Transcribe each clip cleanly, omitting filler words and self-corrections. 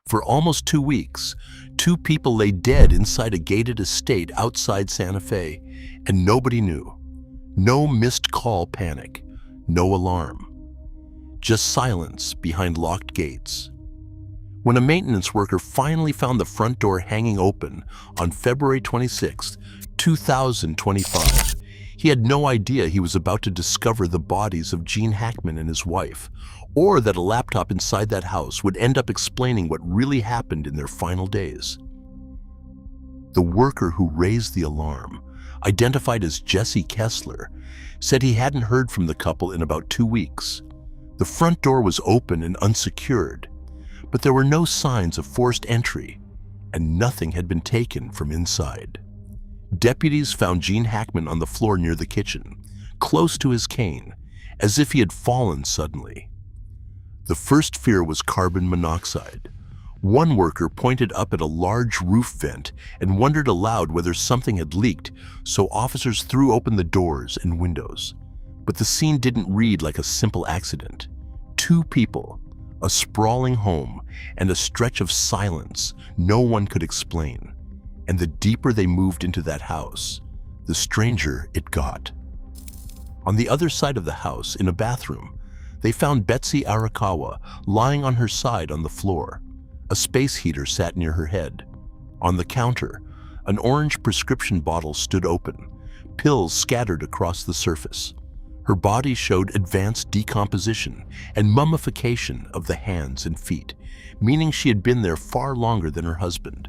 For almost 2 weeks, two people lay dead inside a gated estate outside Santa Fe, and nobody knew. No missed call panic, no alarm. Just silence behind locked gates. When a maintenance worker finally found the front door hanging open on February 26, 2025, he had no idea he was about to discover the bodies of Gene Hackman and his wife, or that a laptop inside that house would end up explaining what really happened in their final days. The worker who raised the alarm, identified as Jesse Kessler, said he hadn't heard from the couple in about 2 weeks. The front door was open and unsecured, but there were no signs of forced entry, and nothing had been taken from inside. Deputies found Gene Hackman on the floor near the kitchen, close to his cane, as if he had fallen suddenly. The first fear was carbon monoxide. One worker pointed up at a large roof vent and wondered aloud whether something had leaked, so officers threw open the doors and windows. But the scene didn't read like a simple accident. Two people, a sprawling home, and a stretch of silence no one could explain. And the deeper they moved into that house, the stranger it got. On the other side of the house, in a bathroom, they found Betsy Arakawa lying on her side on the floor. A space heater sat near her head. On the counter, an orange prescription bottle stood open, pills scattered across the surface. Her body showed advanced decomposition and mummification of the hands and feet, meaning she had been there far longer than her husband.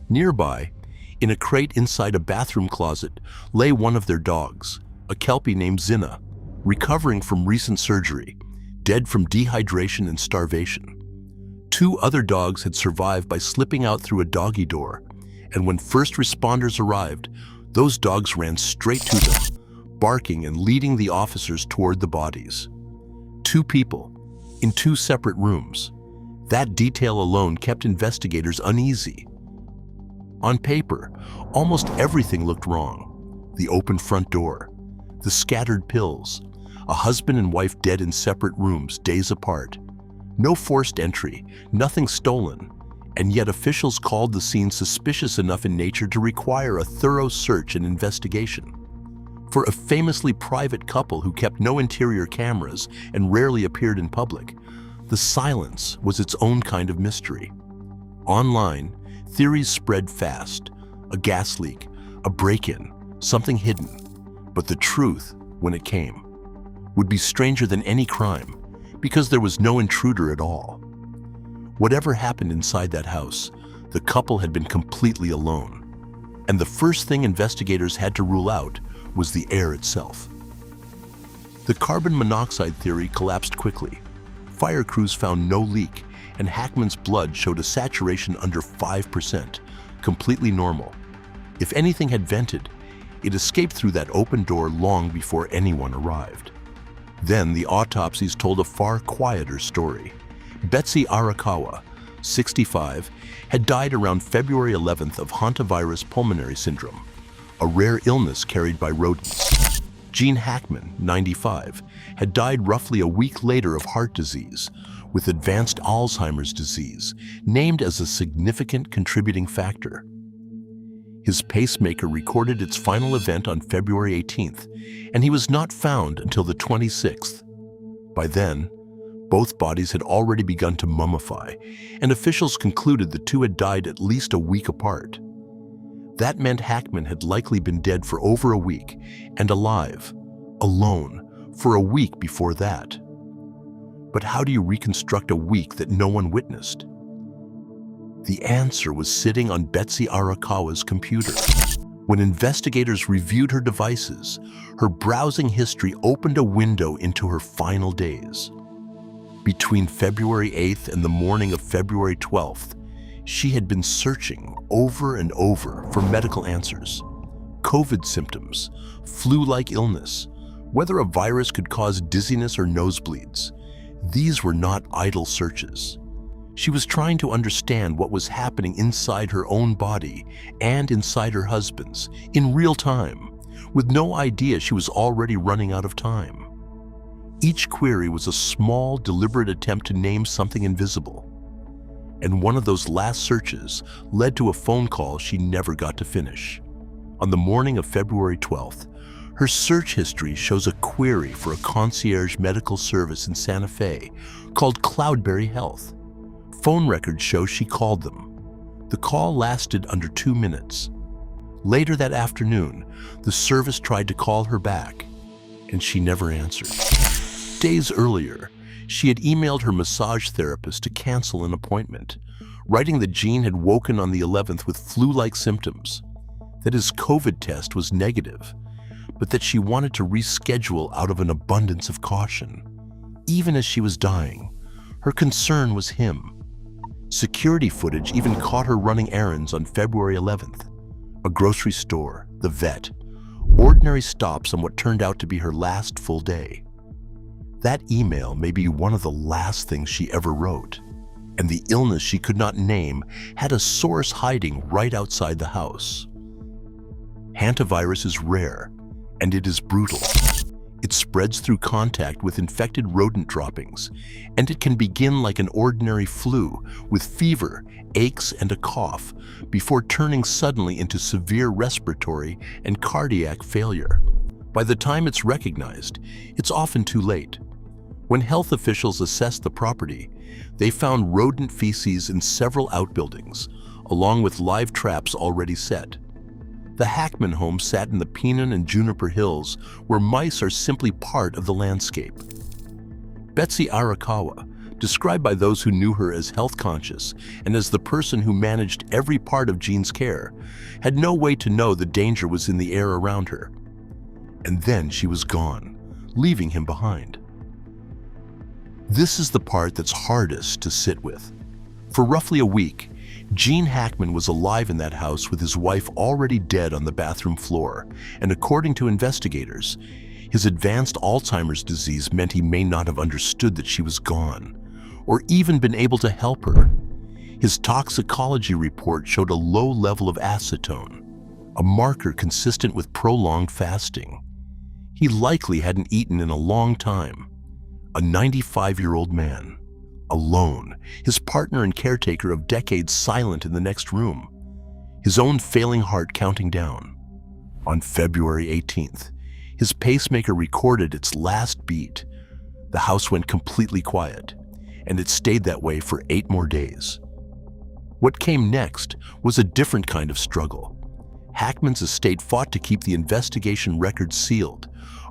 Nearby, in a crate inside a bathroom closet, lay one of their dogs, a Kelpie named Zinna, recovering from recent surgery, dead from dehydration and starvation. Two other dogs had survived by slipping out through a doggy door, and when first responders arrived, those dogs ran straight to them, barking and leading the officers toward the bodies. Two people, in two separate rooms. That detail alone kept investigators uneasy. On paper, almost everything looked wrong. The open front door, the scattered pills, a husband and wife dead in separate rooms days apart. No forced entry, nothing stolen, and yet officials called the scene suspicious enough in nature to require a thorough search and investigation. For a famously private couple who kept no interior cameras and rarely appeared in public, the silence was its own kind of mystery. Online, theories spread fast: a gas leak, a break-in, something hidden. But the truth, when it came, would be stranger than any crime, because there was no intruder at all. Whatever happened inside that house, the couple had been completely alone. And the first thing investigators had to rule out was the air itself. The carbon monoxide theory collapsed quickly. Fire crews found no leak, and Hackman's blood showed a saturation under 5%, completely normal. If anything had vented, it escaped through that open door long before anyone arrived. Then the autopsies told a far quieter story. Betsy Arakawa, 65, had died around February 11th of hantavirus pulmonary syndrome, a rare illness carried by rodents. Gene Hackman, 95, had died roughly a week later of heart disease, with advanced Alzheimer's disease, named as a significant contributing factor. His pacemaker recorded its final event on February 18th, and he was not found until the 26th. By then, both bodies had already begun to mummify, and officials concluded the two had died at least a week apart. That meant Hackman had likely been dead for over a week, and alive, alone, for a week before that. But how do you reconstruct a week that no one witnessed? The answer was sitting on Betsy Arakawa's computer. When investigators reviewed her devices, her browsing history opened a window into her final days. Between February 8th and the morning of February 12th, she had been searching over and over for medical answers. COVID symptoms, flu-like illness, whether a virus could cause dizziness or nosebleeds. These were not idle searches. She was trying to understand what was happening inside her own body and inside her husband's, in real time, with no idea she was already running out of time. Each query was a small, deliberate attempt to name something invisible. And one of those last searches led to a phone call she never got to finish. On the morning of February 12th, her search history shows a query for a concierge medical service in Santa Fe called Cloudberry Health. Phone records show she called them. The call lasted under 2 minutes. Later that afternoon, the service tried to call her back, and she never answered. Days earlier, she had emailed her massage therapist to cancel an appointment, writing that Gene had woken on the 11th with flu-like symptoms, that his COVID test was negative, but that she wanted to reschedule out of an abundance of caution. Even as she was dying, her concern was him. Security footage even caught her running errands on February 11th. A grocery store, the vet, ordinary stops on what turned out to be her last full day. That email may be one of the last things she ever wrote, and the illness she could not name had a source hiding right outside the house. Hantavirus is rare, and it is brutal. It spreads through contact with infected rodent droppings, and it can begin like an ordinary flu with fever, aches, and a cough before turning suddenly into severe respiratory and cardiac failure. By the time it's recognized, it's often too late. When health officials assessed the property, they found rodent feces in several outbuildings, along with live traps already set. The Hackman home sat in the Peanut and Juniper Hills, where mice are simply part of the landscape. Betsy Arakawa, described by those who knew her as health conscious and as the person who managed every part of Gene's care, had no way to know the danger was in the air around her. And then she was gone, leaving him behind. This is the part that's hardest to sit with. For roughly a week, Gene Hackman was alive in that house with his wife already dead on the bathroom floor, and according to investigators, his advanced Alzheimer's disease meant he may not have understood that she was gone, or even been able to help her. His toxicology report showed a low level of acetone, a marker consistent with prolonged fasting. He likely hadn't eaten in a long time. A 95-year-old man, alone, his partner and caretaker of decades silent in the next room, his own failing heart counting down. On February 18th, his pacemaker recorded its last beat. The house went completely quiet, and it stayed that way for 8 more days. What came next was a different kind of struggle. Hackman's estate fought to keep the investigation records sealed,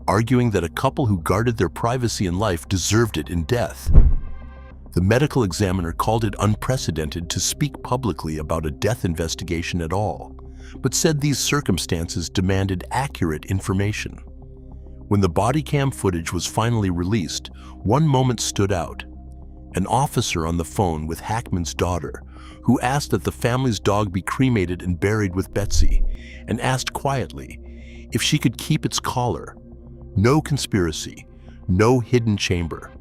arguing that a couple who guarded their privacy in life deserved it in death. The medical examiner called it unprecedented to speak publicly about a death investigation at all, but said these circumstances demanded accurate information. When the body cam footage was finally released, one moment stood out. An officer on the phone with Hackman's daughter, who asked that the family's dog be cremated and buried with Betsy, and asked quietly if she could keep its collar. No conspiracy, no hidden chamber.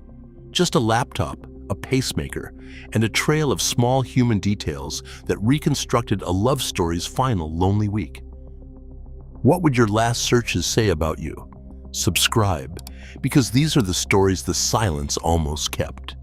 Just a laptop, a pacemaker, and a trail of small human details that reconstructed a love story's final lonely week. What would your last searches say about you? Subscribe, because these are the stories the silence almost kept.